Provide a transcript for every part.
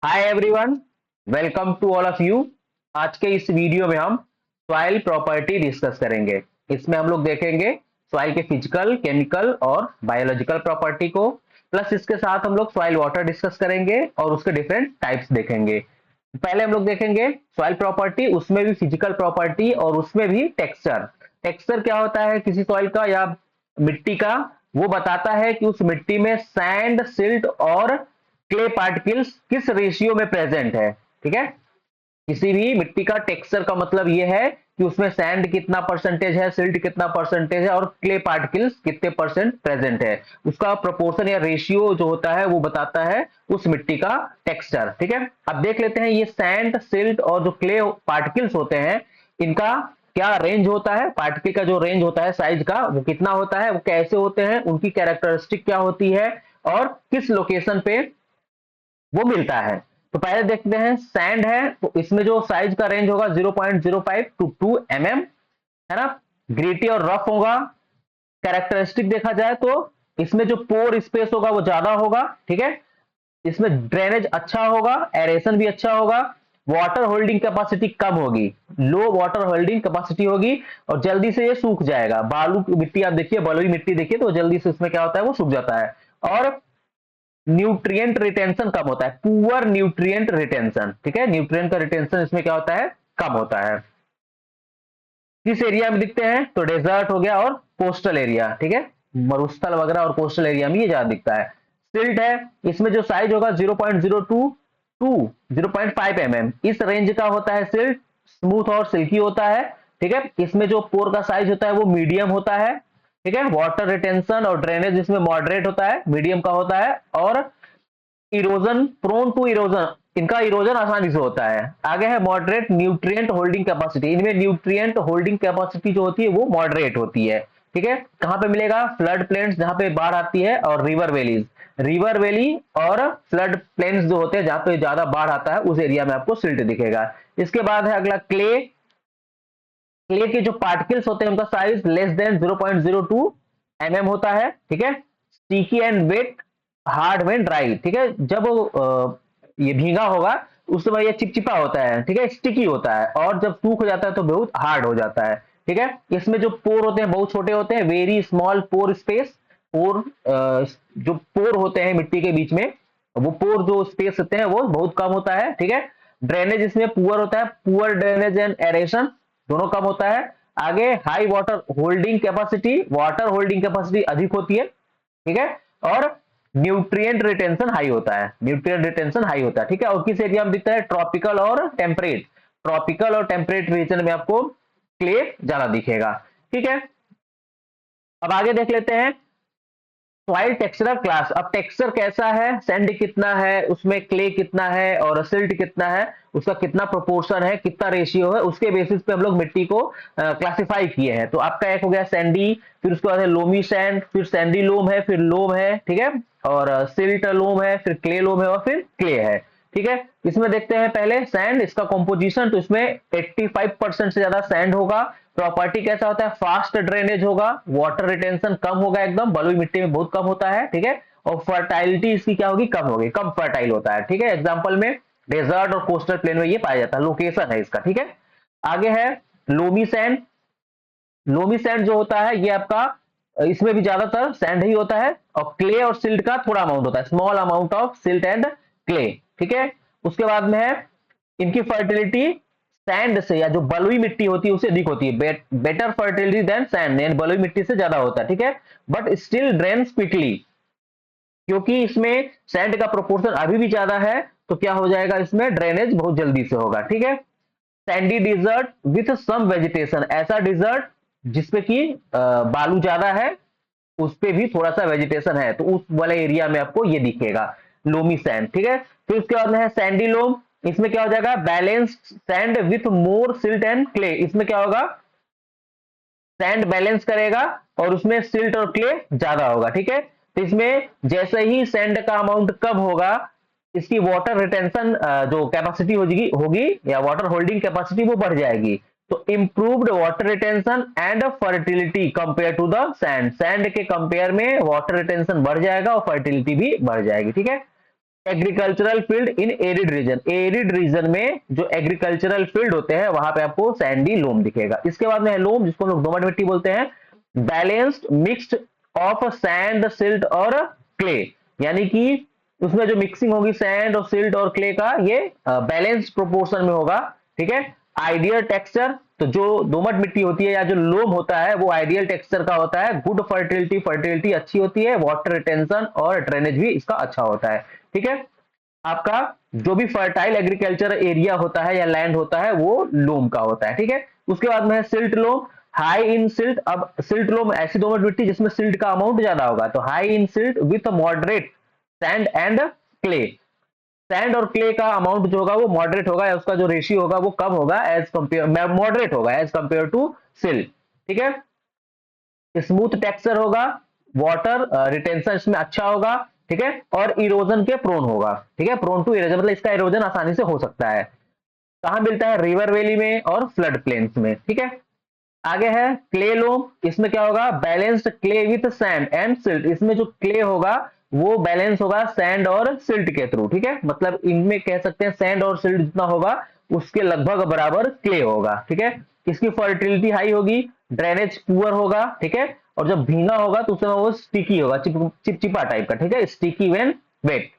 Hi everyone, welcome to all of you. आज के इस वीडियो में हम सॉइल प्रॉपर्टी डिस्कस करेंगे। इसमें हम लोग देखेंगे सॉइल के फिजिकल, केमिकल और बायोलॉजिकल प्रॉपर्टी को, प्लस इसके साथ हम लोग सॉइल वाटर डिस्कस करेंगे और उसके डिफरेंट टाइप्स देखेंगे। पहले हम लोग देखेंगे सॉइल प्रॉपर्टी, उसमें भी फिजिकल प्रॉपर्टी और उसमें भी टेक्सचर। टेक्सचर क्या होता है किसी सॉइल का या मिट्टी का? वो बताता है कि उस मिट्टी में सैंड, सिल्ट और क्ले पार्टिकल्स किस रेशियो में प्रेजेंट है। ठीक है, किसी भी मिट्टी का टेक्सचर का मतलब यह है कि उसमें सैंड कितना परसेंटेज है, सिल्ट कितना परसेंटेज है और क्ले पार्टिकल्स कितने परसेंट प्रेजेंट है। उसका प्रोपोर्शन या रेशियो जो होता है वो बताता है उस मिट्टी का टेक्सचर। ठीक है, अब देख लेते हैं ये सैंड, सिल्ट और जो क्ले पार्टिकल्स होते हैं इनका क्या रेंज होता है। पार्टिकल का जो रेंज होता है साइज का वो कितना होता है, वो कैसे होते हैं, उनकी कैरेक्टरिस्टिक क्या होती है और किस लोकेशन पे वो मिलता है। तो पहले देखते हैं सैंड है, तो इसमें जो साइज का रेंज होगा 0.05 टू 2 mm है ना। ग्रीटी और रफ होगा। कैरेक्टरिस्टिक देखा जाए तो इसमें जो पोर स्पेस होगा वो ज्यादा होगा। ठीक है, इसमें ड्रेनेज अच्छा होगा, एरेशन भी अच्छा होगा। वाटर होल्डिंग कैपेसिटी कम होगी, लो वाटर होल्डिंग कैपेसिटी होगी और जल्दी से ये सूख जाएगा। बालू की मिट्टी आप देखिए, बलुई मिट्टी देखिए तो जल्दी से उसमें क्या होता है वो सूख जाता है। और न्यूट्रिएंट रिटेंशन कम होता है, पुअर न्यूट्रिएंट रिटेंशन। ठीक है, न्यूट्रिएंट का रिटेंशन इसमें क्या होता है, कम होता है। किस एरिया में दिखते हैं तो डेजर्ट हो गया और कोस्टल एरिया। ठीक है, मरुस्थल वगैरह और कोस्टल एरिया में ये ज्यादा दिखता है। सिल्ट है, इसमें जो साइज होगा 0.02 टू 0.5 mm इस रेंज का होता है सिल्ट। स्मूथ और सिल्की होता है। ठीक है, इसमें जो पोर का साइज होता है वो मीडियम होता है। ठीक है, वाटर रिटेंशन और ड्रेनेज इसमें मॉडरेट होता है, मीडियम का होता है। और इरोजन, प्रोन टू इरोजन, इनका इरोजन आसानी से होता है। आगे है मॉडरेट न्यूट्रिएंट होल्डिंग कैपेसिटी, इनमें न्यूट्रिएंट होल्डिंग कैपेसिटी जो होती है वो मॉडरेट होती है। ठीक है, कहां पे मिलेगा, फ्लड प्लेन्स जहां पे बाढ़ आती है और रिवर वैलीज। रिवर वैली और फ्लड प्लेन्स जो होते हैं जहां पे ज्यादा बाढ़ आता है उस एरिया में आपको सिल्ट दिखेगा। इसके बाद है अगला क्ले। क्ले के जो पार्टिकल्स होते हैं उनका साइज लेस देन 0.02 mm होता है। ठीक है, sticky and wet, hard when dry. ठीक है, जब ये भीगा होगा उस समय ये चिपचिपा होता है। ठीक है, स्टिकी होता है और जब सूख हो जाता है तो बहुत हार्ड हो जाता है। ठीक है, इसमें जो पोर होते हैं बहुत छोटे होते हैं, वेरी स्मॉल पोर स्पेस। पोर जो पोर होते हैं मिट्टी के बीच में, वो पोर जो स्पेस होते हैं वो बहुत कम होता है। ठीक है, ड्रेनेज इसमें पुअर होता है, पुअर ड्रेनेज एंड एरेशन दोनों कम होता है। आगे high water holding capacity, water holding capacity अधिक होती है। ठीक है, और न्यूट्रिएंट रिटेंशन हाई होता है, न्यूट्रिएंट रिटेंशन हाई होता है। ठीक है, और किस एरिया में दिखता है, ट्रॉपिकल और टेम्परेट। ट्रॉपिकल और टेम्परेट रीजन में आपको क्ले ज्यादा दिखेगा। ठीक है, अब आगे देख लेते हैं सॉइल टेक्सचरल क्लास। अब टेक्सचर कैसा है, सैंड कितना है, उसमें क्ले कितना है और सिल्ट कितना है, उसका कितना प्रोपोर्शन है, कितना रेशियो है, उसके बेसिस पे हम लोग मिट्टी को क्लासिफाई किए हैं। तो आपका एक हो गया सैंडी, फिर उसके बाद है लोमी सैंड, फिर सैंडी लोम है, फिर लोम है। ठीक है, और सिल्ट लोम है, फिर क्ले लोम है और फिर क्ले है। ठीक है, इसमें देखते हैं पहले सैंड, इसका कॉम्पोजिशन। तो इसमें 85% से ज्यादा सैंड होगा। प्रॉपर्टी कैसा होता है, फास्ट ड्रेनेज होगा, वाटर रिटेंशन कम होगा, एकदम बलुई मिट्टी में बहुत कम होता है। ठीक है, और फर्टाइलिटी इसकी क्या होगी, कम होगी, कम फर्टाइल होता है। ठीक है, एग्जाम्पल में डेजर्ट और कोस्टल प्लेन में ये पाया जाता है, लोकेशन है इसका। ठीक है, आगे है लोमी सैंड। लोमी सैंड जो होता है ये आपका, इसमें भी ज्यादातर सैंड ही होता है और क्ले और सिल्ट का थोड़ा अमाउंट होता है, small amount of silt and clay. ठीक है, उसके बाद में है इनकी फर्टिलिटी सैंड से या जो बलुई मिट्टी होती है उससे अधिक होती है। बेटर फर्टिलिटी देन सैंड, यानी बलुई मिट्टी से ज्यादा होता है। ठीक है, बट स्टिल ड्रेन्स क्विकली, क्योंकि इसमें सैंड का प्रोपोर्शन अभी भी ज्यादा है तो क्या हो जाएगा, इसमें ड्रेनेज बहुत जल्दी से होगा। ठीक है, sandy desert with some vegetation, ऐसा डिजर्ट जिसपे कि बालू ज्यादा है, उस पे भी थोड़ा सा वेजिटेशन है, तो उस वाले एरिया में आपको ये दिखेगा लोमी सैंड। ठीक है, फिर उसके बाद में है सैंडी लोम। इसमें क्या हो जाएगा, balanced sand with more silt and clay. इसमें क्या होगा, सैंड बैलेंस करेगा और उसमें सिल्ट और क्ले ज्यादा होगा। ठीक है, तो इसमें जैसे ही सैंड का अमाउंट कम होगा, इसकी वाटर रिटेंशन जो कैपेसिटी होगी होगी या वाटर होल्डिंग कैपेसिटी वो बढ़ जाएगी। तो improved water retention and fertility compare to the sand, sand के कंपेयर में वाटर रिटेंशन बढ़ जाएगा और फर्टिलिटी भी बढ़ जाएगी। ठीक है, agricultural field in arid region, arid region में जो एग्रीकल्चरल फील्ड होते हैं वहां पे आपको सैंडी लोम दिखेगा। इसके बाद में है लोम, जिसको हम लोग दोमट मिट्टी बोलते हैं, balanced mixed of sand silt और क्ले, यानी कि उसमें जो मिक्सिंग होगी सैंड और सिल्ट और क्ले का, ये बैलेंस्ड प्रोपोर्शन में होगा, ठीक है। आइडियल टेक्सचर, तो जो दोमट मिट्टी होती है या जो लोम होता है वो आइडियल टेक्सचर का होता है। गुड फर्टिलिटी, फर्टिलिटी अच्छी होती है, वाटर रिटेंशन और ड्रेनेज भी इसका अच्छा होता है, ठीक है। आपका जो भी फर्टाइल एग्रीकल्चर एरिया होता है या लैंड होता है वो लोम का होता है, ठीक है। उसके बाद में है silt loam, high in silt. अब सिल्ट लोम ऐसी दोमट मिट्टी जिसमें सिल्ट का अमाउंट ज्यादा होगा, तो high in silt with moderate sand and clay. Sand और क्ले का अमाउंट जो होगा वो मॉडरेट होगा, या उसका जो रेशियो होगा वो कम होगा एज कंपेयर, मॉडरेट होगा एज कंपेयर टू सिल्ट, ठीक है। स्मूथ टेक्सचर होगा, वाटर रिटेंशन इसमें अच्छा होगा, ठीक है, और इरोजन के प्रोन होगा, ठीक है। प्रोन टू इरोजन मतलब इसका इरोजन आसानी से हो सकता है। कहां मिलता है? रिवर वैली में और फ्लड प्लेन्स में, ठीक है। आगे है क्ले लोम, इसमें क्या होगा? Balanced clay with sand and silt. इसमें जो क्ले होगा वो बैलेंस होगा सैंड और सिल्ट के थ्रू, ठीक है। मतलब इनमें कह सकते हैं सैंड और सिल्ट जितना होगा उसके लगभग बराबर क्ले होगा, ठीक है। इसकी फर्टिलिटी हाई होगी, ड्रेनेज पुअर होगा, ठीक है। और जब भींगा होगा तो उसमें वो स्टिकी होगा, चिपचिपा टाइप का, ठीक है, स्टिकी व्हेन वेट।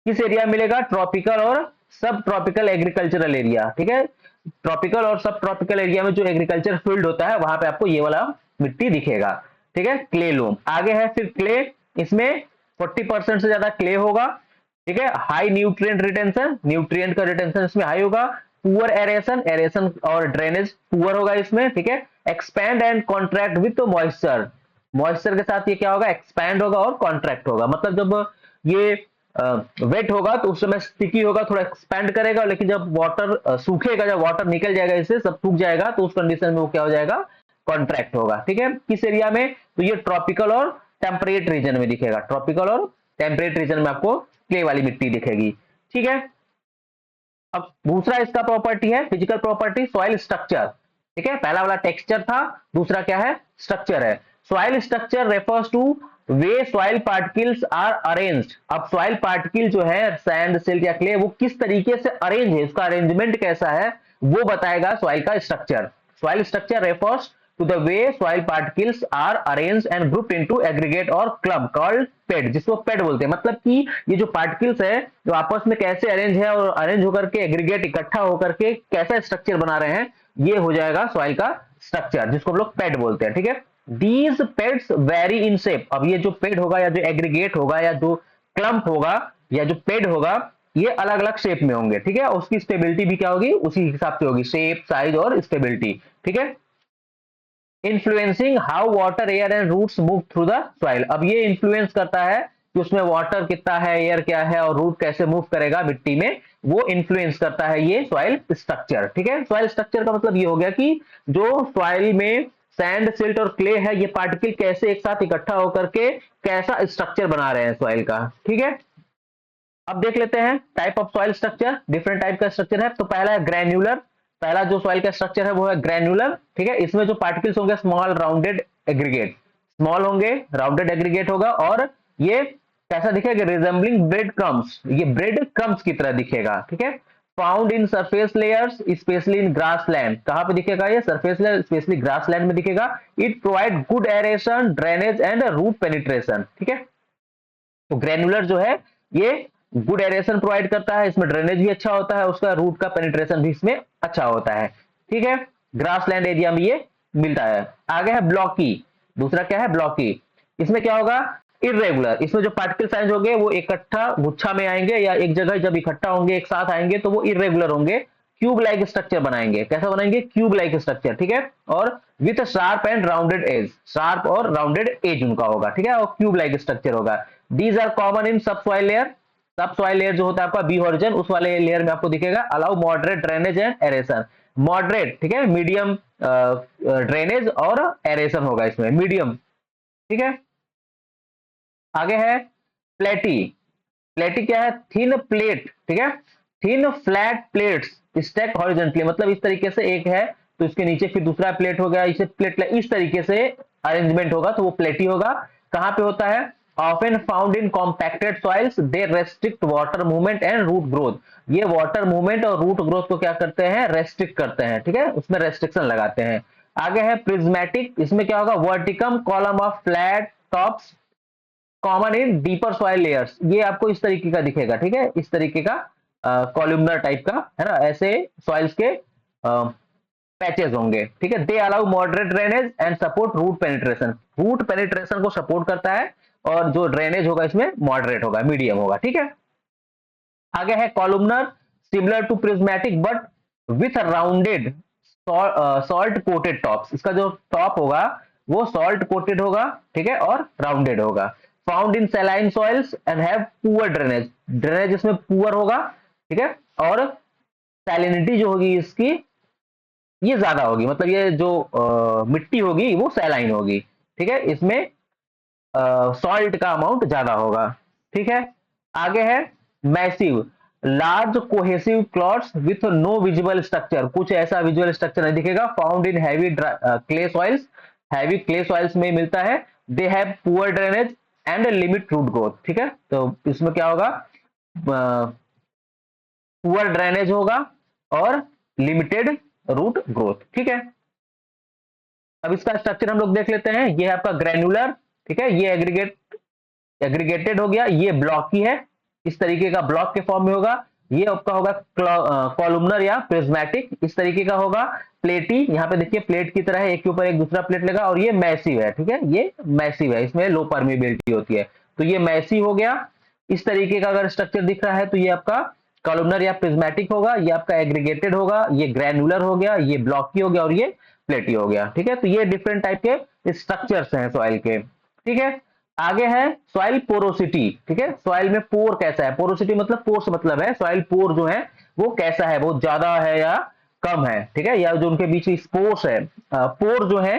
किस एरिया मिलेगा? ट्रॉपिकल और सब ट्रॉपिकल एग्रीकल्चरल एरिया, ठीक है। ट्रॉपिकल और सब ट्रॉपिकल एरिया में जो एग्रीकल्चर फील्ड होता है वहां पे आपको ये वाला मिट्टी दिखेगा, ठीक है, क्ले लोम। आगे है फिर क्ले, इसमें 40% से ज्यादा क्ले होगा, ठीक है। हाई न्यूट्रिएंट रिटेंशन, न्यूट्रिएंट का रिटेंशन इसमें हाई होगा। पुअर एरेशन, एरेशन और ड्रेनेज पुअर होगा इसमें, ठीक है। Expand and contract with moisture, moisture के साथ ये क्या होगा? एक्सपैंड होगा और कॉन्ट्रैक्ट होगा। मतलब जब ये वेट होगा तो उस समय स्टिकी होगा, थोड़ा एक्सपैंड करेगा, लेकिन जब वाटर सूखेगा, जब वाटर निकल जाएगा इससे, सब सूख जाएगा, तो उस कंडीशन में वो क्या हो जाएगा? कॉन्ट्रैक्ट होगा, ठीक है। किस एरिया में? तो ये ट्रॉपिकल और टेम्परेट रीजन में दिखेगा, ट्रॉपिकल और टेम्परेट रीजन में आपको क्ले वाली मिट्टी दिखेगी, ठीक है। अब दूसरा इसका प्रॉपर्टी है, फिजिकल प्रॉपर्टी, सॉइल स्ट्रक्चर, ठीक है। पहला वाला टेक्सचर था, दूसरा क्या है? स्ट्रक्चर है। Soil structure refers to way soil particles are arranged. अब सॉइल पार्टिकल जो है सैंड, सिल्ट या क्ले, वो किस तरीके से अरेंज है, उसका अरेंजमेंट कैसा है, वो बताएगा सॉइल का structure. Soil structure refers to the way soil particles are arranged and grouped into aggregate or clump called ped, जिसको पेड बोलते हैं। मतलब कि ये जो पार्टिकल्स है जो आपस में कैसे अरेंज है और अरेंज होकर के एग्रीगेट इकट्ठा होकर के कैसा स्ट्रक्चर बना रहे हैं, ये हो जाएगा सॉइल का स्ट्रक्चर, जिसको हम लोग पेड बोलते हैं, ठीक है। These pads very in shape. अब ये जो पेड होगा या जो एग्रीगेट होगा या जो क्लम्प होगा या जो पेड होगा, ये अलग अलग शेप में होंगे, ठीक है। उसकी स्टेबिलिटी भी क्या होगी? उसी हिसाब से होगी, शेप, साइज और स्टेबिलिटी, ठीक है। Influencing how water, air and roots move through the soil. अब ये इन्फ्लुएंस करता है कि उसमें वाटर कितना है, एयर क्या है और रूट कैसे मूव करेगा मिट्टी में, वो इन्फ्लुएंस करता है ये सॉइल स्ट्रक्चर, ठीक है। सॉइल स्ट्रक्चर का मतलब ये हो गया कि जो सॉइल में सैंड, सिल्ट और क्ले है, ये पार्टिकल कैसे एक साथ इकट्ठा होकर के कैसा स्ट्रक्चर बना रहे हैं सॉइल का, ठीक है। अब देख लेते हैं type of soil structure, different type का स्ट्रक्चर है। तो पहला है ग्रैन्युलर, पहला जो सॉइल का स्ट्रक्चर है वो है ग्रैन्युलर, ठीक है। इसमें जो पार्टिकल्स होंगे स्मॉल राउंडेड एग्रीगेट, स्मॉल होंगे, राउंडेड एग्रीगेट होगा, और ये कैसा दिखेगा? रिजेंबलिंग ब्रेड क्रम्स, ये ब्रेड क्रम्स की तरह दिखेगा, ठीक है। Found in surface layers specially in grassland, कहां पे दिखेगा? ये सरफेस लेयर स्पेशली ग्रासलैंड में दिखेगा। It provide good aeration, drainage and root penetration, ठीक है। तो ग्रेनुलर जो है ये गुड एरेशन प्रोवाइड करता है, इसमें ड्रेनेज भी अच्छा होता है, उसका रूट का पेनिट्रेशन भी इसमें अच्छा होता है, ठीक है। ग्रासलैंड एरिया में ये मिलता है। आगे है ब्लॉकी, दूसरा क्या है? ब्लॉकी। इसमें क्या होगा? इरेगुलर, इसमें जो पार्टिकल साइज होंगे वो इकट्ठा गुच्छा में आएंगे या एक जगह जब इकट्ठा होंगे एक साथ आएंगे तो वो इरेगुलर होंगे, क्यूब लाइक स्ट्रक्चर बनाएंगे। कैसा बनाएंगे? क्यूब लाइक स्ट्रक्चर, ठीक है। और with sharp and rounded edge, sharp और राउंडेड एज उनका होगा, ठीक है, और क्यूब लाइक स्ट्रक्चर होगा। These are common in sub soil layer, sub soil layer जो होता है आपका बी हॉरिजन, उस वाले लेयर में आपको दिखेगा। Allow moderate drainage and aeration, moderate, ठीक है, मीडियम ड्रेनेज और एरेशन होगा इसमें, मीडियम, ठीक है। आगे है प्लेटी, प्लेटी क्या है? थिन प्लेट, ठीक है, thin flat plates stack horizontally, मतलब इस तरीके से एक है तो इसके नीचे फिर दूसरा प्लेट हो गया, इसे प्लेट इस तरीके से अरेंजमेंट होगा तो वो प्लेटी होगा। कहां पे होता है? Often found in compacted soils, they restrict water movement and root growth. ये वाटर मूवमेंट और रूट ग्रोथ को क्या करते हैं, रेस्ट्रिक्ट करते हैं, ठीक है, उसमें रेस्ट्रिक्शन लगाते हैं। आगे है प्रिज्मेटिक, इसमें क्या होगा, vertical column of flat tops common in deeper soil layers. ये आपको इस तरीके का दिखेगा, ठीक है, इस तरीके का कॉलमनर टाइप का है ना, ऐसे सॉइल्स के पैचेस होंगे, ठीक है। They allow moderate drainage and support root penetration, root penetration को सपोर्ट करता है, और जो ड्रेनेज होगा इसमें मॉडरेट होगा, मीडियम होगा, ठीक है। आगे है columnar, similar to prismatic but with rounded salt coated tops. इसका जो टॉप होगा वो सॉल्ट कोटेड होगा, ठीक है, और राउंडेड होगा। Found in saline soils and have poor drainage, drainage इसमें पुअर होगा, ठीक है, और सैलिनिटी जो होगी इसकी ये ज्यादा होगी, मतलब ये जो मिट्टी होगी वो सैलाइन होगी, ठीक है, इसमें सॉल्ट का अमाउंट ज्यादा होगा, ठीक है। आगे है massive, large cohesive clots with no visible structure, कुछ ऐसा विजुअल स्ट्रक्चर नहीं दिखेगा। Found in heavy clay soils, heavy clay soils में मिलता है। They have poor drainage and limit root growth, ठीक है, तो इसमें क्या होगा, पुअर ड्रेनेज होगा और लिमिटेड रूट ग्रोथ, ठीक है। अब इसका स्ट्रक्चर हम लोग देख लेते हैं। ये है आपका ग्रेनुलर, ठीक है, ये एग्रीगेटेड हो गया, ये ब्लॉकी है, इस तरीके का ब्लॉक के फॉर्म में होगा। ये आपका होगा कॉलमनर या प्रिज्मेटिक, इस तरीके का होगा। प्लेटी, यहाँ पे देखिए प्लेट की तरह है, एक के ऊपर एक दूसरा प्लेट लगा, और ये मैसिव है, ठीक है, ये मैसिव है, इसमें लो परमिबिलिटी होती है, तो ये मैसिव हो गया। इस तरीके का अगर स्ट्रक्चर दिख रहा है तो ये आपका कॉलमनर या प्रिज्मेटिक होगा, ये आपका एग्रीगेटेड होगा, ये ग्रैनुलर हो गया, ये ब्लॉकी हो गया, और ये प्लेटी हो गया, ठीक है। तो ये डिफरेंट टाइप के स्ट्रक्चर्स हैं सॉइल के, ठीक है। आगे है सॉइल पोरोसिटी, ठीक है, सॉइल में पोर कैसा है, पोरोसिटी मतलब पोर्स मतलब है, सॉइल पोर जो है वो कैसा है, बहुत ज्यादा है या कम है, ठीक है, या जो उनके बीच स्पोर्स है, पोर जो है,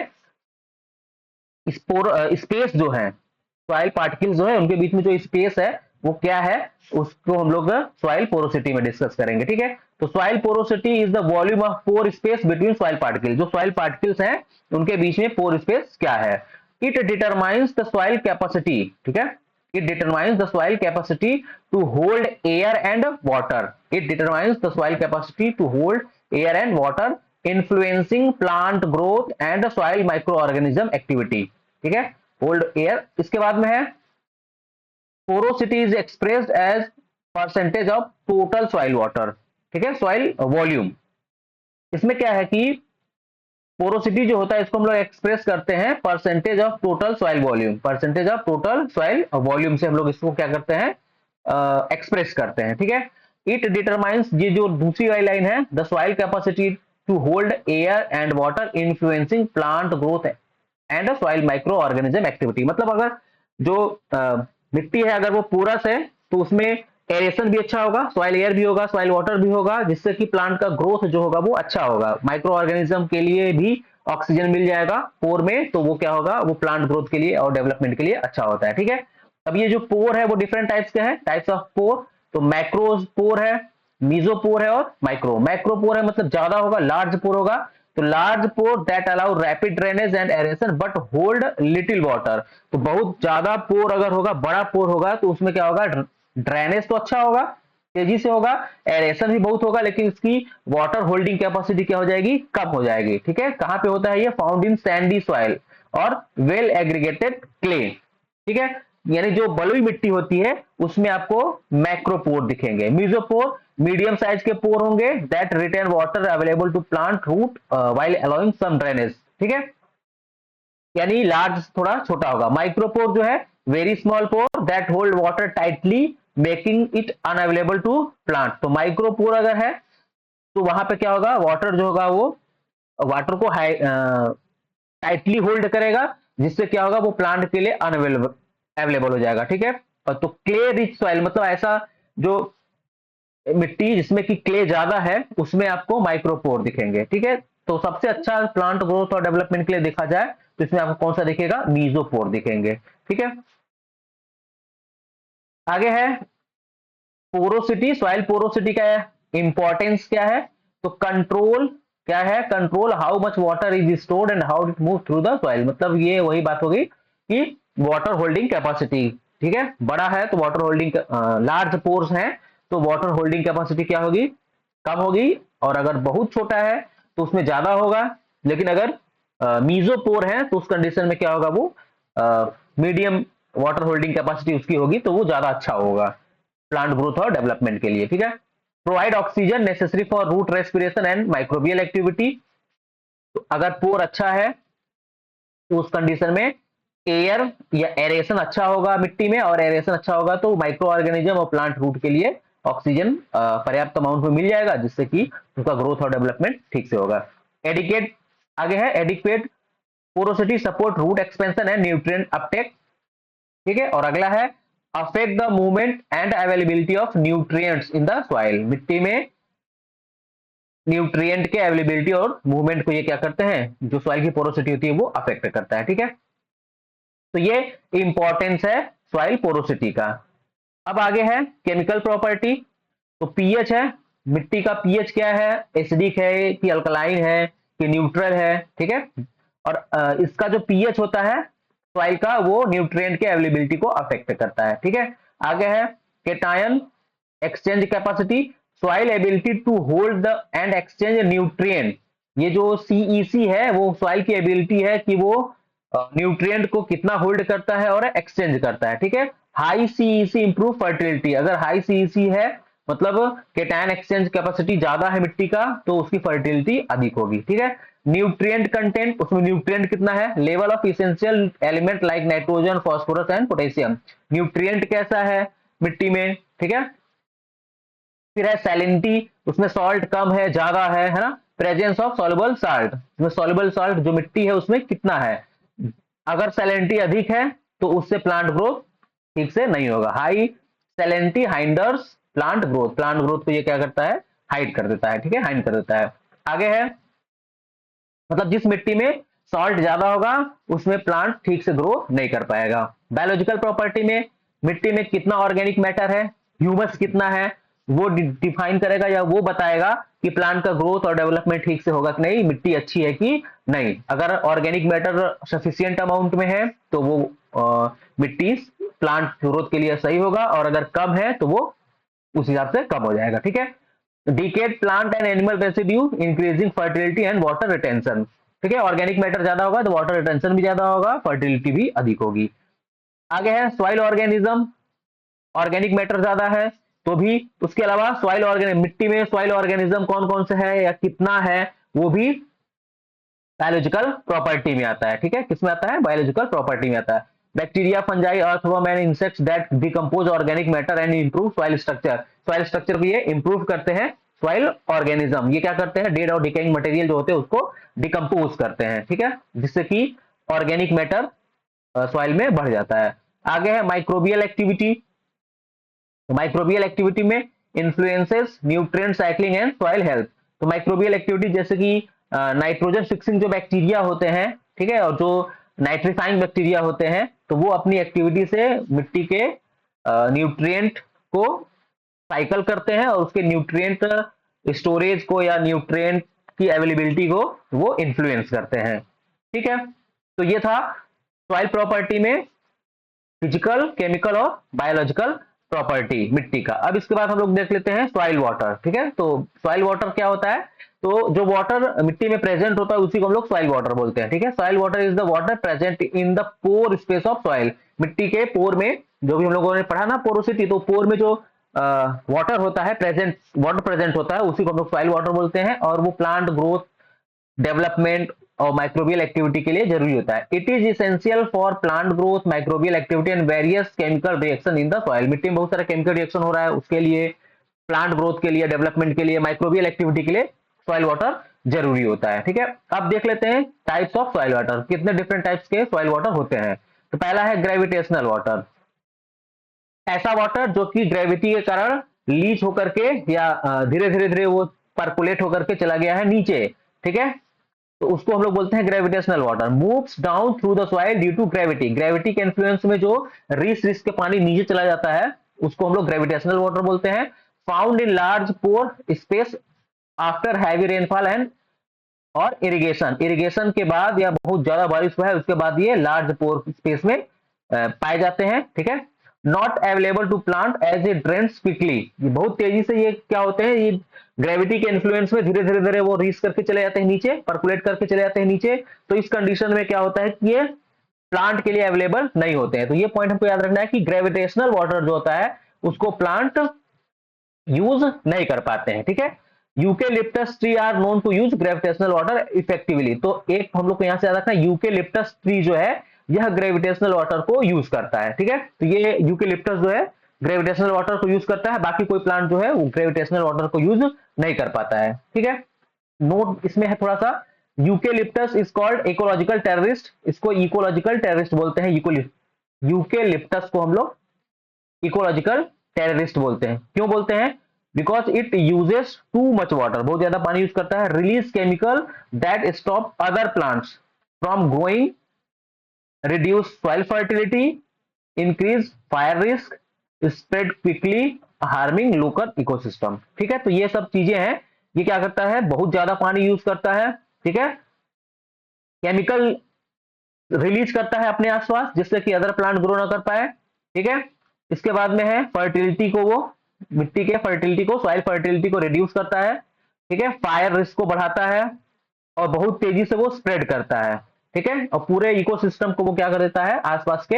स्पोर स्पेस जो है, सॉइल पार्टिकल्स जो है उनके बीच में जो स्पेस है वो क्या है, उसको हम लोग सॉइल पोरोसिटी में डिस्कस करेंगे, ठीक है। तो soil porosity is the volume of pore space between soil particles, जो सॉइल पार्टिकल्स हैं उनके बीच में पोर स्पेस क्या है। It determines the soil capacity, ठीक है, it determines the soil capacity to hold air and water, it determines the soil capacity to hold air and water, influencing plant growth and soil micro organism activity, ठीक है, hold air. इसके बाद में है porosity is expressed as percentage of total soil water, ठीक है, soil volume. इसमें क्या है कि पोरोसिटी जो होता है इसको हम लोग एक्सप्रेस करते हैं percentage of total soil volume, percentage of total soil volume से हम लोग इसको क्या करते हैं, एक्सप्रेस करते हैं, ठीक है। इट डिटरमाइंस, ये जो दूसरी वाली लाइन है, the soil capacity to hold air and water influencing plant growth and soil micro organism activity. मतलब अगर जो मिट्टी है अगर वो पोरस है तो उसमें एरेशन भी अच्छा होगा, सॉइल एयर भी होगा, सॉइल वाटर भी होगा, जिससे कि प्लांट का ग्रोथ जो होगा वो अच्छा होगा, माइक्रो ऑर्गेनिज्म के लिए भी ऑक्सीजन मिल जाएगा पोर में, तो वो क्या होगा, वो प्लांट ग्रोथ के लिए और डेवलपमेंट के लिए अच्छा होता है, ठीक है। अब ये जो पोर है वो डिफरेंट टाइप्स के हैं, टाइप्स ऑफ पोर, तो मैक्रो पोर है, मीजोपोर है और माइक्रो। मैक्रो पोर है मतलब ज्यादा होगा, लार्ज पोर होगा, तो large pore that allow rapid drainage and aeration but hold little water. तो बहुत ज्यादा पोर अगर होगा, बड़ा पोर होगा, तो उसमें क्या होगा, ड्रेनेज तो अच्छा होगा, तेजी से होगा, एरेशन भी बहुत होगा, लेकिन इसकी वाटर होल्डिंग कैपेसिटी क्या हो जाएगी, कम हो जाएगी, ठीक है। कहां पे होता है ये, फाउंड इन सैंडी सॉइल और वेल एग्रीगेटेड क्ले, ठीक है, यानी जो बलुई मिट्टी होती है उसमें आपको मैक्रोपोर दिखेंगे। मीजोपोर मीडियम साइज के पोर होंगे, that retain water available to plant root while allowing some drainage, ठीक है, यानी लार्ज थोड़ा छोटा होगा। माइक्रोपोर जो है very small pore that hold water tightly making it unavailable to plant. तो माइक्रोपोर अगर है तो वहां पे क्या होगा, वाटर जो होगा वो वाटर को टाइटली होल्ड करेगा, जिससे क्या होगा, वो प्लांट के लिए अवेलेबल हो जाएगा, ठीक है। और तो क्ले रिच सॉइल मतलब ऐसा जो मिट्टी जिसमें कि क्ले ज्यादा है उसमें आपको माइक्रोपोर दिखेंगे, ठीक है। तो सबसे अच्छा प्लांट ग्रोथ और डेवलपमेंट के लिए देखा जाए तो इसमें आपको कौन सा दिखेगा, मीजोपोर दिखेंगे, ठीक है। आगे है पोरोसिटी, सॉइल पोरोसिटी का इंपॉर्टेंस क्या है, तो कंट्रोल क्या है, control how much water is stored and how it move through the soil. मतलब ये वही बात होगी कि वाटर होल्डिंग कैपेसिटी, ठीक है, बड़ा है तो वाटर होल्डिंग, लार्ज पोर्स है तो वाटर होल्डिंग कैपेसिटी क्या होगी, कम होगी, और अगर बहुत छोटा है तो उसमें ज्यादा होगा। लेकिन अगर मीजोपोर है तो उस कंडीशन में क्या होगा, वो मीडियम वाटर होल्डिंग कैपेसिटी उसकी होगी, तो वो ज्यादा अच्छा होगा प्लांट ग्रोथ और डेवलपमेंट के लिए। ठीक है, provide oxygen necessary for root respiration and microbial activity. तो अगर पोर अच्छा है तो उस कंडीशन में एयर या एरेशन अच्छा होगा मिट्टी में, और एरेशन अच्छा होगा तो माइक्रो ऑर्गेनिज्म और प्लांट रूट के लिए ऑक्सीजन पर्याप्त अमाउंट में मिल जाएगा, जिससे कि उसका ग्रोथ और डेवलपमेंट ठीक से होगा। एडिकेट, आगे है adequate porosity support root expansion and nutrient uptake. ठीक है, और अगला है affect the movement and availability of nutrients in the soil. मिट्टी में न्यूट्रिएंट के अवेलेबिलिटी और मूवमेंट को ये क्या करते हैं, जो सॉइल की पोरोसिटी होती है वो अफेक्ट करता है। ठीक है, तो ये इंपॉर्टेंस है सॉइल पोरोसिटी का। अब आगे है केमिकल प्रॉपर्टी। तो पीएच है, मिट्टी का पीएच क्या है, एसिडिक है कि अल्कलाइन है कि न्यूट्रल है। ठीक है, और इसका जो पीएच होता है सॉइल का, वो न्यूट्रिएंट के अवेलेबिलिटी को अफेक्ट करता है। ठीक है, आगे है cation exchange capacity, soil ability to hold the and exchange nutrient. ये जो सीईसी है वो सॉइल की एबिलिटी है कि वो न्यूट्रिएंट को कितना होल्ड करता है और एक्सचेंज करता है। ठीक है, हाई सीईसी इंप्रूव फर्टिलिटी, अगर हाई सीईसी है मतलब केटायन एक्सचेंज कैपेसिटी ज्यादा है मिट्टी का, तो उसकी फर्टिलिटी अधिक होगी। ठीक है, न्यूट्रिएंट कंटेंट, उसमें न्यूट्रिएंट कितना है, level of essential element like nitrogen phosphorus and potassium, nutrient कैसा है मिट्टी में। ठीक है, फिर है सैलिनिटी, उसमें सॉल्ट कम है ज्यादा है ना। प्रेजेंस ऑफ सॉल्युबल साल्ट, उसमें सॉल्युबल साल्ट जो मिट्टी है उसमें कितना है, अगर सैलिनिटी अधिक है तो उससे प्लांट ग्रोथ ठीक से नहीं होगा। High salinity hinders plant growth, plant growth को ये क्या करता है, हाइड कर देता है। ठीक है, हाइड कर देता है। आगे है मतलब जिस मिट्टी में सॉल्ट ज्यादा होगा उसमें प्लांट ठीक से ग्रो नहीं कर पाएगा। बायोलॉजिकल प्रॉपर्टी में मिट्टी में कितना ऑर्गेनिक मैटर है, ह्यूमस कितना है, वो डिफाइन करेगा या वो बताएगा कि प्लांट का ग्रोथ और डेवलपमेंट ठीक से होगा कि नहीं, मिट्टी अच्छी है कि नहीं। अगर ऑर्गेनिक मैटर सफिशियंट अमाउंट में है तो वो मिट्टी प्लांट ग्रोथ के लिए सही होगा, और अगर कम है तो वो उस हिसाब से कम हो जाएगा। ठीक है, decade plant and animal residue increasing fertility and water retention. ठीक है, ऑर्गेनिक मैटर ज्यादा होगा तो वाटर रिटेंशन भी ज्यादा होगा, फर्टिलिटी भी अधिक होगी। आगे है सॉइल ऑर्गेनिज्म, ऑर्गेनिक मैटर ज्यादा है तो भी, उसके अलावा सॉइल ऑर्गेनिज्म, मिट्टी में सॉइल ऑर्गेनिज्म कौन कौन से है या कितना है, वो भी बायोलॉजिकल प्रॉपर्टी में आता है। ठीक है, किसमें आता है, बायोलॉजिकल प्रॉपर्टी में आता है। Bacteria, fungi, earthworm and insects that decompose organic matter and improve soil structure, soil structure को ये इंप्रूव करते हैं। सॉइल ऑर्गेनिज्म ये क्या करते हैं, डेड और डिकेइंग मटेरियल जो होते हैं उसको डिकम्पोज करते हैं। ठीक है, जिससे कि ऑर्गेनिक मैटर सॉइल में बढ़ जाता है। आगे है माइक्रोबियल एक्टिविटी। माइक्रोबियल एक्टिविटी में influences nutrient cycling and soil health. तो माइक्रोबियल एक्टिविटी जैसे कि नाइट्रोजन फिक्सिंग जो बैक्टीरिया होते हैं, ठीक है, और जो नाइट्रीफाइंग बैक्टीरिया होते हैं, तो वो अपनी एक्टिविटी से मिट्टी के न्यूट्रिएंट को साइकिल करते हैं और उसके न्यूट्रिएंट स्टोरेज को या न्यूट्रिएंट की अवेलेबिलिटी को वो इन्फ्लुएंस करते हैं। ठीक है, तो ये था सॉइल प्रॉपर्टी में फिजिकल, केमिकल और बायोलॉजिकल प्रॉपर्टी मिट्टी का। अब इसके बाद हम लोग देख लेते हैं सॉइल वाटर। ठीक है, तो सॉइल वाटर क्या होता है, तो जो वाटर मिट्टी में प्रेजेंट होता है उसी को हम लोग सॉइल वाटर बोलते हैं। ठीक है, soil water is the water present in the pore space of soil, मिट्टी के पोर में, जो भी हम लोगों ने पढ़ा ना पोरोसिटी, तो पोर में जो वाटर होता है प्रेजेंट, वाटर प्रेजेंट होता है उसी को हम लोग सॉइल वाटर बोलते हैं, और वो प्लांट ग्रोथ, डेवलपमेंट और माइक्रोबियल एक्टिविटी के लिए जरूरी होता है। It is essential for plant growth, microbial activity and various chemical reaction in the soil, मिट्टी में बहुत सारा केमिकल रिएक्शन हो रहा है उसके लिए, प्लांट ग्रोथ के लिए, डेवलपमेंट के लिए, माइक्रोबियल एक्टिविटी के लिए सॉइल वाटर जरूरी होता है। ठीक है, अब देख लेते हैं टाइप्स ऑफ सॉइल वाटर, कितने डिफरेंट टाइप्स के सॉइल वाटर होते हैं। तो पहला है ग्रेविटेशनल वाटर, ऐसा वाटर जो कि ग्रेविटी के कारण लीच होकर के या धीरे धीरे धीरे वो परकुलेट होकर के चला गया है नीचे। ठीक है, तो उसको हम लोग बोलते हैं gravitational water. Moves down through the soil due to gravity, gravity के इन्फ्लुएंस में जो रिस रिस के पानी नीचे चला जाता है उसको हम लोग ग्रेविटेशनल वाटर बोलते हैं। Found in large pore space after heavy rainfall and और इरिगेशन, इरिगेशन के बाद या बहुत ज्यादा बारिश हुआ है उसके बाद ये लार्ज पोर स्पेस में पाए जाते हैं। ठीक है, not available to plant as a drains quickly, ये बहुत तेजी से ये क्या होते हैं, ये ग्रेविटी के इन्फ्लुएंस में धीरे धीरे धीरे वो रीच करके चले जाते हैं नीचे, परकुलेट करके चले जाते हैं नीचे। तो इस कंडीशन में क्या होता है कि ये प्लांट के लिए अवेलेबल नहीं होते हैं। तो ये पॉइंट हमको याद रखना है कि ग्रेविटेशनल वाटर जो होता है उसको प्लांट यूज नहीं कर पाते हैं, ठीक है। Eucalyptus tree are known to use gravitational water effectively, तो एक हम लोग को यहां से याद रखना है, यूकेलिप्टस ट्री जो है यह ग्रेविटेशनल वाटर को यूज करता है, ठीक है। तो ये यूकेलिप्टस जो है ग्रेविटेशनल वाटर को यूज करता है, बाकी कोई प्लांट जो है वो ग्रेविटेशनल वाटर को यूज नहीं कर पाता है, ठीक है। नोट इसमें है थोड़ा सा, eucalyptus is called ecological terrorist, इसको इकोलॉजिकल टेररिस्ट बोलते हैं। यूकेलिप्टस को हम लोग इकोलॉजिकल टेररिस्ट बोलते हैं। क्यों बोलते हैं? Because it uses too much water, बहुत ज्यादा पानी यूज करता है। Release chemical that stop other plants from growing, reduce soil fertility, increase fire risk, spread quickly, harming local ecosystem, ठीक है। तो ये सब चीजें हैं, ये क्या करता है, बहुत ज्यादा पानी यूज करता है, ठीक है। केमिकल रिलीज करता है अपने आसपास जिससे कि अदर प्लांट ग्रो ना कर पाए, ठीक है। इसके बाद में है फर्टिलिटी को, वो मिट्टी के फर्टिलिटी को, सॉइल फर्टिलिटी को रिड्यूस करता है, ठीक है। फायर रिस्क को बढ़ाता है और बहुत तेजी से वो स्प्रेड करता है, ठीक है। और पूरे इकोसिस्टम को वो क्या कर देता है, आसपास के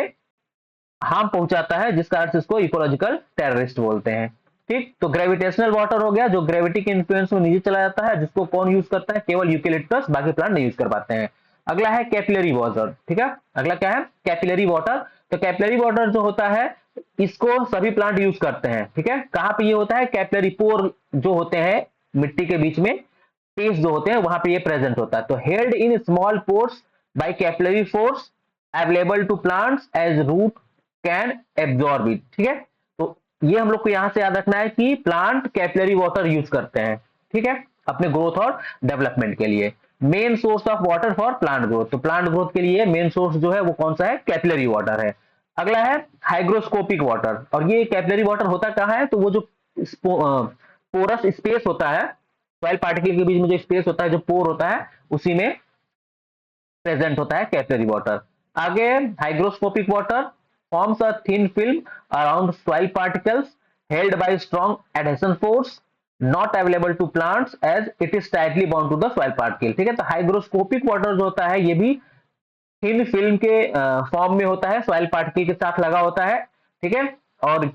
हार्म पहुंचाता है, जिसका अर्थ इसको इकोलॉजिकल टेररिस्ट बोलते हैं, ठीक। तो ग्रेविटेशनल वाटर हो गया जो ग्रेविटी के इन्फ्लुएंस में नीचे चला जाता है, जिसको कौन यूज करता है, केवल यूकेलिप्टस, बाकी प्लांट नहीं यूज कर पाते हैं। अगला है कैपिलरी वाटर, ठीक है। अगला क्या है, कैपिलरी वाटर। तो कैपिलरी वाटर जो होता है इसको सभी प्लांट यूज करते हैं, ठीक है। कहां पे ये होता है, कैपिलरी पोर जो होते हैं मिट्टी के बीच में, स्पेस जो होते हैं वहां पे ये प्रेजेंट होता है। तो held in small pores by capillary force available to plants as root can absorb it, ठीक है। तो ये हम लोग को यहां से याद रखना है कि प्लांट कैपिलरी वाटर यूज करते हैं, ठीक है, अपने ग्रोथ और डेवलपमेंट के लिए। Main source of water for plant growth, तो प्लांट ग्रोथ के लिए मेन सोर्स जो है वो कौन सा है, कैपिलरी वाटर है। अगला है हाइग्रोस्कोपिक वाटर, और ये कैपिलरी वाटर होता कहाँ है, तो वो जो पोरस स्पेस होता है, सॉइल पार्टिकल के बीच में जो स्पेस होता है, जो पोर होता है, उसी में प्रेजेंट होता है कैपिलरी वाटर। आगे hygroscopic water forms a thin film around soil particles held by strong adhesion force, not available to plants as it is tightly bound to the soil particle, ठीक है। तो हाइग्रोस्कोपिक वाटर जो होता है ये भी thin film के form में होता है, सॉइल पार्टिकल के साथ लगा होता है, ठीक है। और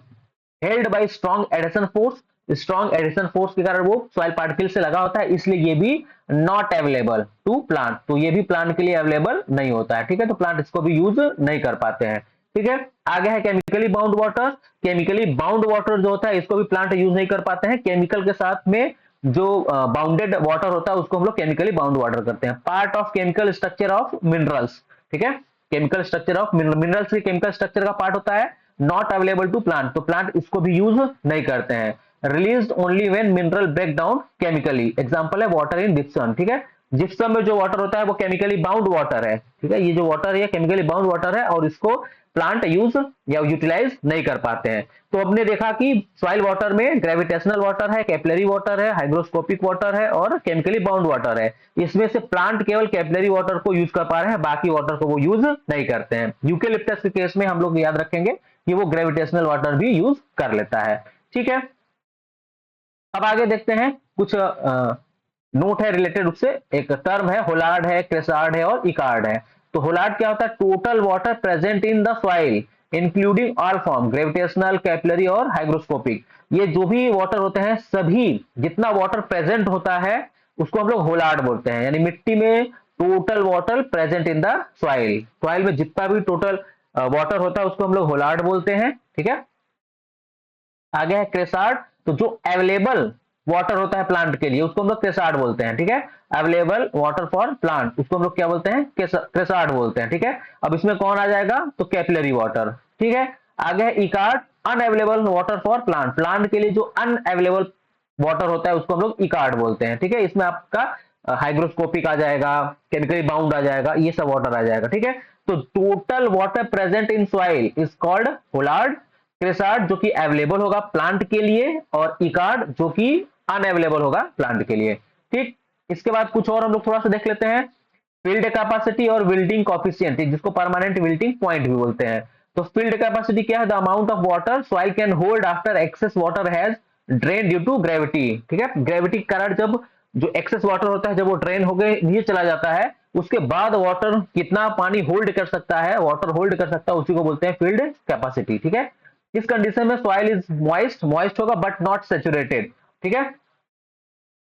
held by strong adhesion force, strong adhesion force के कारण वो सॉइल पार्टिकल से लगा होता है, इसलिए ये भी नॉट अवेलेबल टू प्लांट, तो ये भी प्लांट के लिए अवेलेबल नहीं होता है, ठीक है। तो प्लांट इसको भी यूज नहीं कर पाते हैं, ठीक है। आगे है chemically bound water. Chemically bound water जो होता है इसको भी प्लांट यूज नहीं कर पाते हैं। केमिकल के साथ में जो बाउंडेड वाटर होता है उसको हम लोग केमिकली बाउंड वाटर करते हैं। Part of chemical structure of minerals, ठीक है। केमिकल स्ट्रक्चर ऑफ मिनरल्स के केमिकल स्ट्रक्चर का पार्ट होता है, नॉट अवेलेबल टू प्लांट, तो प्लांट इसको भी यूज नहीं करते हैं। Released only when mineral break down chemically, example है वाटर इन जिप्सम, ठीक है। जिप्सम में जो वाटर होता है वो केमिकली बाउंड वाटर है, ठीक है। ये जो वाटर है केमिकली बाउंड वाटर है और इसको प्लांट यूज या यूटिलाइज नहीं कर पाते हैं। तो हमने देखा कि सॉइल वाटर में ग्रेविटेशनल वाटर है, कैपिलरी वाटर है, हाइग्रोस्कोपिक वाटर है और केमिकली बाउंड वाटर है। इसमें से प्लांट केवल कैपिलरी वाटर को यूज कर पा रहे हैं, बाकी वाटर को वो यूज नहीं करते हैं। यूकेलिप्टस के केस में हम लोग याद रखेंगे कि वो ग्रेविटेशनल वाटर भी यूज कर लेता है, ठीक है। अब आगे देखते हैं कुछ नोट है रिलेटेड उससे। एक टर्म है होलार्ड है, क्रेसार्ड है और इकार्ड है। तो होलार्ड क्या होता है, total water present in the soil including all form, gravitational, capillary और हाइग्रोस्कोपिक। ये जो भी वाटर होते हैं, सभी जितना वाटर प्रेजेंट होता है उसको हम लोग होलार्ड बोलते हैं। यानी मिट्टी में total water present in the soil, soil में जितना भी टोटल वाटर होता है उसको हम लोग होलार्ड बोलते हैं, ठीक है। आगे है क्रेसार्ड, तो जो अवेलेबल वाटर होता है प्लांट के लिए उसको हम लोग क्रेसार्ड बोलते हैं, ठीक है। अवेलेबल वाटर फॉर प्लांट उसको हम लोग क्या बोलते हैं, क्रेसार्ड बोलते हैं, ठीक है। अब इसमें कौन आ जाएगा, तो कैपिलरी वाटर, ठीक है। आगे है इकार्ड, unavailable water for plant, plant के लिए जो अनअवेलेबल वाटर होता है उसको हम लोग इकार्ड बोलते हैं, ठीक है। इसमें आपका हाइग्रोस्कोपिक आ जाएगा, केमिकली बाउंड आ जाएगा, ये सब वाटर आ जाएगा, ठीक है। तो total water present in soil is called holard, chresard जो कि अवेलेबल होगा प्लांट के लिए और इकार्ड जो कि अनअवेलेबल होगा प्लांट के लिए, ठीक। इसके बाद कुछ और हम लोग थोड़ा सा देख लेते हैं। फील्ड कैपेसिटी और विल्टिंग कॉफिशिएंट, जिसको परमानेंट विल्टिंग पॉइंट भी बोलते हैं। तो फील्ड कैपेसिटी क्या है? The amount of water soil can hold after excess water has drain due to gravity. ठीक है, ग्रेविटी के कारण जब जो एक्सेस वाटर होता है जब वो ड्रेन हो गए नीचे चला जाता है, उसके बाद वाटर कितना पानी होल्ड कर सकता है, वाटर होल्ड कर सकता है, उसी को बोलते हैं फील्ड कैपेसिटी। ठीक है, इस कंडीशन में सॉइल इज मॉइस्ट, मॉइस्ट होगा बट नॉट सेचुरेटेड। ठीक है,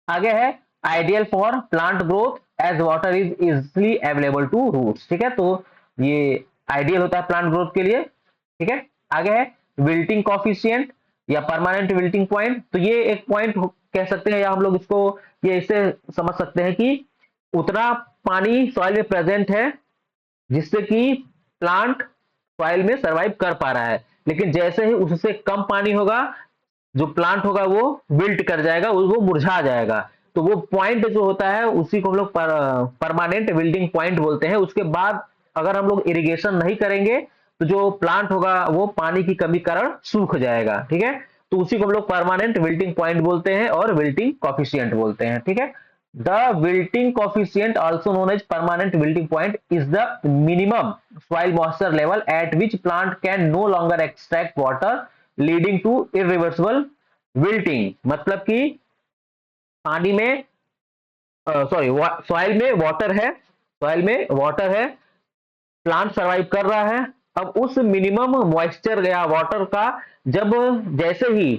आगे है ideal for plant growth as water is easily available to roots. ठीक है, तो ये आइडियल होता है प्लांट ग्रोथ के लिए। ठीक है, आगे है विल्टिंग कॉफिशिएंट या परमानेंट विल्टिंग पॉइंट। तो ये एक पॉइंट कह सकते हैं या हम लोग इसको ये इससे समझ सकते हैं कि उतना पानी सॉइल में प्रेजेंट है जिससे कि प्लांट सॉइल में सरवाइव कर पा रहा है, लेकिन जैसे ही उससे कम पानी होगा जो प्लांट होगा वो विल्ट कर जाएगा, वो मुरझा जाएगा। तो वो पॉइंट जो होता है उसी को हम लोग परमानेंट विल्डिंग पॉइंट बोलते हैं। उसके बाद अगर हम लोग इरिगेशन नहीं करेंगे तो जो प्लांट होगा वो पानी की कमी कारण सूख जाएगा। ठीक है, तो उसी को हम लोग परमानेंट विल्टिंग पॉइंट बोलते हैं और विल्टिंग कॉफिशिएंट बोलते हैं। ठीक है, the wilting coefficient also known as permanent wilting point is the minimum soil moisture level at which plant can no longer extract water leading to irreversible wilting. मतलब कि पानी में सॉरी सॉइल में water है, सॉइल में water है, plant survive कर रहा है। अब उस मिनिमम मॉइस्चर या वाटर का जब जैसे ही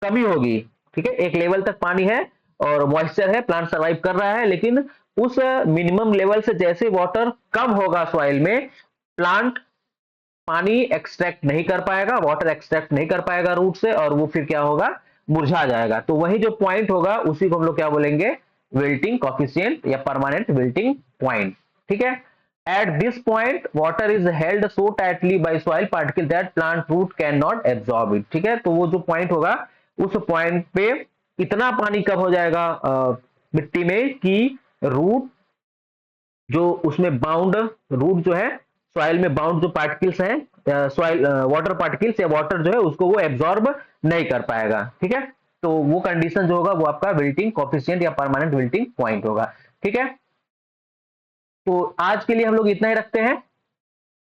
कमी होगी, ठीक है, एक लेवल तक पानी है और मॉइस्चर है, प्लांट सरवाइव कर रहा है, लेकिन उस मिनिमम लेवल से जैसे वाटर कम होगा सॉइल में, प्लांट पानी एक्सट्रैक्ट नहीं कर पाएगा, वाटर एक्सट्रैक्ट नहीं कर पाएगा रूट से, और वो फिर क्या होगा, मुरझा जाएगा। तो वही जो पॉइंट होगा उसी को हम लोग क्या बोलेंगे, विल्टिंग कॉफिशिएंट या परमानेंट विल्टिंग पॉइंट। ठीक है, at this point water is held so tightly by soil particle that plant root can not absorb it. ठीक है, तो वो जो पॉइंट होगा उस पॉइंट पे इतना पानी कम हो जाएगा मिट्टी में कि रूट जो उसमें बाउंड, रूट जो है सॉइल में बाउंड जो पार्टिकल्स हैं सॉइल वाटर पार्टिकल्स या वाटर जो है उसको वो एब्जॉर्ब नहीं कर पाएगा। ठीक है, तो वो कंडीशन जो होगा वो आपका विल्टिंग कॉफिशिएंट या परमानेंट विल्टिंग पॉइंट होगा। ठीक है, तो आज के लिए हम लोग इतना ही रखते हैं,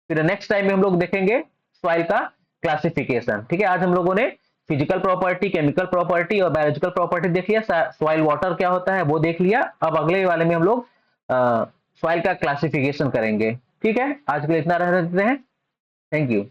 फिर नेक्स्ट टाइम में हम लोग देखेंगे सॉइल का क्लासिफिकेशन। ठीक है, आज हम लोगों ने फिजिकल प्रॉपर्टी, केमिकल प्रॉपर्टी और बायोलॉजिकल प्रॉपर्टी देख लिया, सॉइल वाटर क्या होता है वो देख लिया। अब अगले वाले में हम लोग सॉइल का क्लासिफिकेशन करेंगे। ठीक है, आज के लिए इतना रह देते हैं। Thank you.